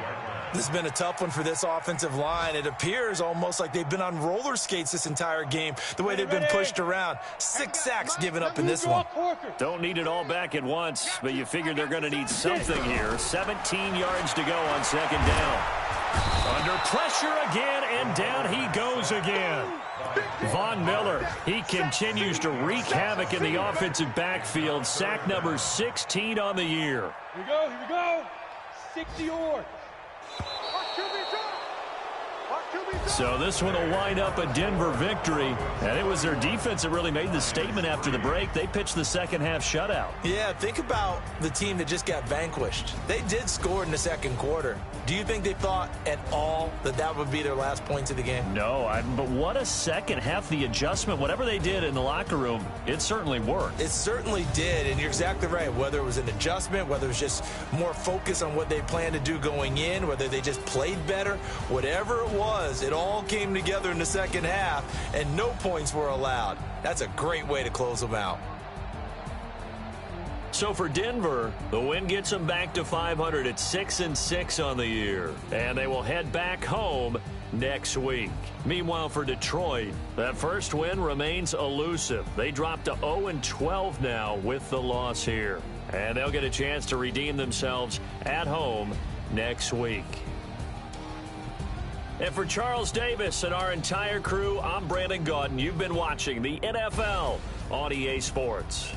This has been a tough one for this offensive line. It appears almost like they've been on roller skates this entire game, the way they've been pushed around. 6 sacks given up in this one. Don't need it all back at once, but you figure they're going to need something here. 17 yards to go on second down. Under pressure again, and down he goes again. Von Miller, he continues to wreak havoc in the offensive backfield. Sack number 16 on the year. Here we go, here we go. 60 yards. So this one will wind up a Denver victory, and it was their defense that really made the statement after the break. They pitched the second half shutout. Yeah, think about the team that just got vanquished. They did score in the second quarter. Do you think they thought at all that that would be their last points of the game? No, but what a second half. The adjustment, whatever they did in the locker room, it certainly worked. It certainly did, and you're exactly right. Whether it was an adjustment, whether it was just more focus on what they planned to do going in, whether they just played better, whatever it was, it all came together in the second half, and no points were allowed. That's a great way to close them out. So for Denver, the win gets them back to 500 at 6-6 on the year. And they will head back home next week. Meanwhile, for Detroit, that first win remains elusive. They drop to 0-12 now with the loss here. And they'll get a chance to redeem themselves at home next week. And for Charles Davis and our entire crew, I'm Brandon Gaudin. You've been watching the NFL on EA Sports.